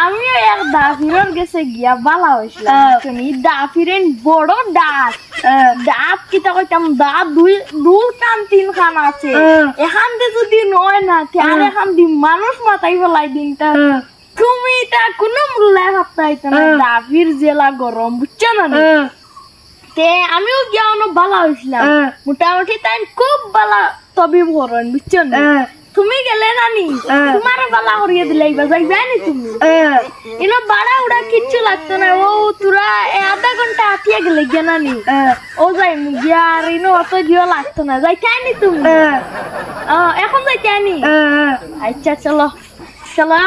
আমিও এক দাফিরর গেছে গিয়া বালা হইছিলাম দাফিরেন বড় ডাক ডাক কিতা কইতাম দা দুই কান তিন কান আছে এখান দিয়ে যদি নয় না আর এখান দি মানুষ মাথায় ফেলাই দিন তা তুমি তা কোনো মূল্যায় ভাবতে হইতো না দাফির জেলা গরম বুঝছো না তে আমিও গিয়া অনেক বালা হইছিলাম মোটামুটি তাই খুব বালা তবিব করেন বুঝছো না তুমি গেলে নানি তোমার বালা করিয়ে দিলে যাইবানি তুমি ইনো বাড়া উড়া কিচ্ছু লাগতো না ও তোরা আধা ঘন্টা আটিয়ে গেলে গিয়া নানি ও যাই গিয়া আর ইনো অত দিও লাগতো না যাইতানি তুমি এখন যাইতানি আচ্ছা চলো চলো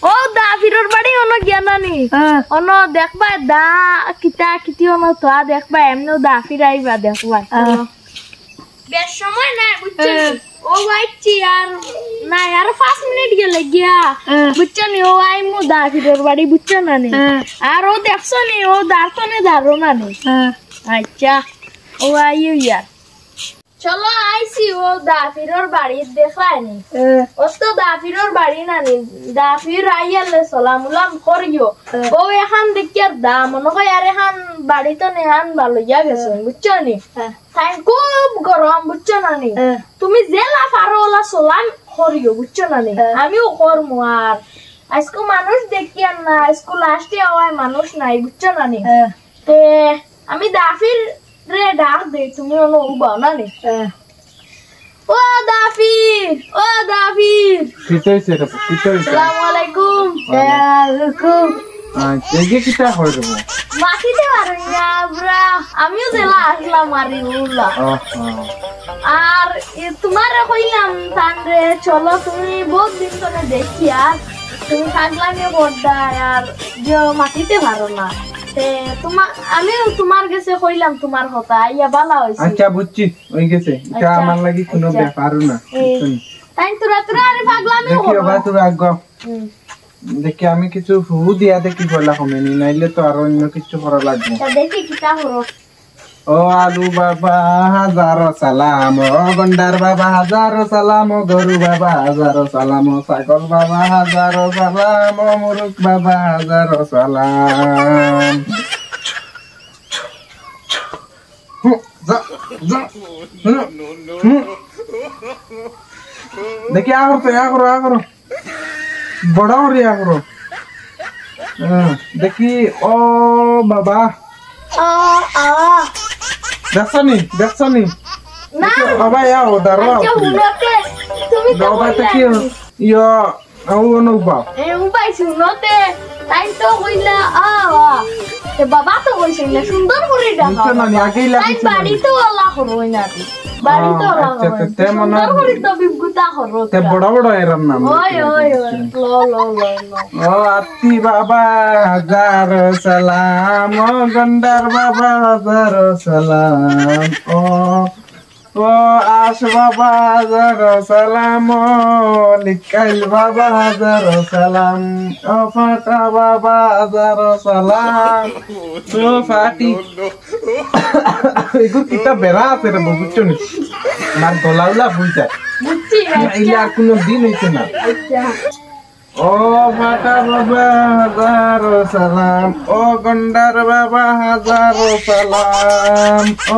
ও দা ফিরোর বাড়ি অন্য গিয়া নানি অন্য দেখবা দা কিতা কিতি অন্য তো দেখবা এমনিও দা ফিরাইবা দেখবা বেশ সময় নাই বুঝছো ও আইছি আর না আর 5 মিনিট গেলে গিয়া বুঝছো নি ও আই মু দা ফিরোর বাড়ি বুঝছো না নি আর ও দেখছো নি ও দাঁড়তনে দাঁড়ো না নি আচ্ছা ও আইও ইয়ার চলো আইছি ও দাফিরর বাড়ি দেখায়নি ও তো দাফিরর বাড়ি না নি দাফির আইয়ালে সালামুলাম করিও ও এখান দেখিয়ার দা মনে হয় আর এখান বাড়ি তো নেহান ভালো ইয়া গেছে বুঝছো নি তাই খুব গরম বুঝছো না নি তুমি জেলা পারো ওলা সালাম করিও বুঝছো না নি আমিও করমু আর আজকে মানুষ দেখিয়ার না আজকে লাস্টে হয় মানুষ নাই বুঝছো না নি তে আমি দাফির রে ডাক দে তুমি অন্য উবাও না নি ও দাফির আসসালামু আলাইকুম ওয়ালাইকুম আজকে কিটা হইলো মাটিতে পারি না ব্রা আমিও জেলা আসলাম মারি উল্লা আর তোমারে কইলাম তানরে চলো তুমি বহুত দিন ধরে দেখি আর তুমি থাকলামে বড়দা আর যে মাটিতে পারো না আমি তোমার কাছে কইলাম তোমার কথা ইয়া বালা হইছে আচ্ছা বুঝছি হই গেছে এটা আমার লাগি কোনো ব্যাপার না তাই তোরা আরে পাগলামি দেখি বাবা তুই আগে দেখি আমি কিছু ফু দিয়া দেখি বলা কমেনি নাইলে তো আর অন্য কিছু করা লাগবে দেখি কিটা হলো ও আলু বাবা হাজারো সালাম ও গন্ডার বাবা হাজারো সালাম ও গরু বাবা হাজারো সালাম ও ছাগল বাবা হাজারো সালাম ও মুরুখ বাবা হাজারো সালাম দেখি আগর বড় করো দেখি ও বাবা দেখছনি না বাবা ইয়াও দাঁড়াও তুমি তো বাবা কি ইয়া আউ অনুবা উপায় শুনতে তাই তো কইলা তে বাবা তো কইছে না সুন্দর করে ডাকা না নি আগেই লাগি বাড়ি তো আল্লাহ করই না বাড়ি তো আল্লাহ তে মনে করে তো বিগুতা করো তে বড় এরম নাম ওই লো ও আতি বাবা হাজার সালাম ও গন্ডার বাবা হাজার সালাম ও আশ বাবা হাজার সালাম ও লিকাইল বাবা হাজার সালাম ও ফাটা বাবা হাজার সালাম ও ফাটি এগুলো কিতা বেড়া আছে রে বুঝছো নি মার গলাউলা বুঝা বুঝছি ইলা কোনো দিন হইছে না ও ফাটা বাবা হাজার সালাম ও গন্ডার বাবা হাজার সালাম ও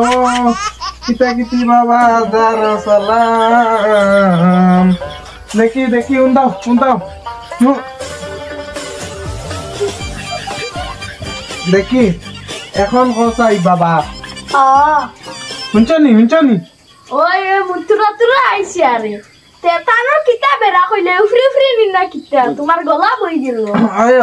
কিতি বাবা হাজার সালাম দেখি উন্দাও দেখি এখন কসাই বাবা শুনছনি ওই মুতুরা আইছি আরে তে তানো কিতা বেরা কইলে উফরি নিনা কিতা তোমার গলা বই গেল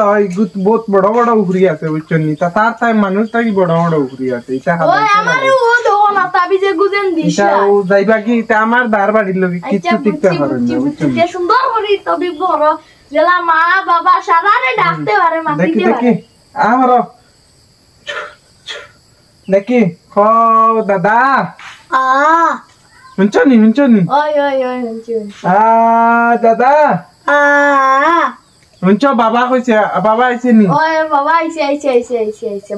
আয় বহুত বড় উফরি আছে বুঝছনি তার তাই মানুষটা কি বড় উফরি আছে এটা ওই আমারে ও দোনা তাবি যে গুজেন দিছ এটা ও যাইবা কি এটা আমার দার বাড়ির লোক কিছু টিকতে পারে না বুঝছনি কে সুন্দর করে তবি বড় জেলা মা বাবা সারারে ডাকতে পারে মাটিতে দেখি আমারো দেখি ও দাদা শুনছনি ওই দাদা শুনছ বাবা কইছে বাবা আইছে নি ওই বাবা আইছে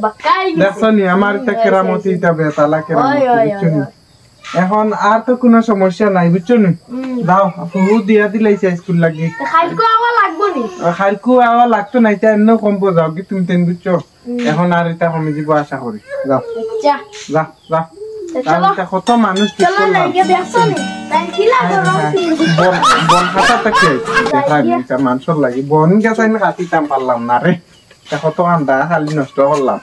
বাকাই গেছে দেখছনি আমার তে কেরামতি তা বেতালা কেরামতি এখন আর তো কোনো সমস্যা নাই বুঝছো নি দাও বহু দিয়া দিলাইছে স্কুল লাগি খাইকো আওয়া লাগবো নি খাইকো আওয়া লাগতো না এটা এমন কমবো যাও কি তুমি তেন বুঝছো এখন আর এটা কমে যাব আশা করি যাও আচ্ছা যা যা তাহলে কত মানুষ চলো লাগে দেখছো নি তাই কি লাগো বন খাতা থেকে দেখা মানুষের লাগি বন গাছ আইন কাটিতাম পারলাম না রে কত আন্দা খালি নষ্ট করলাম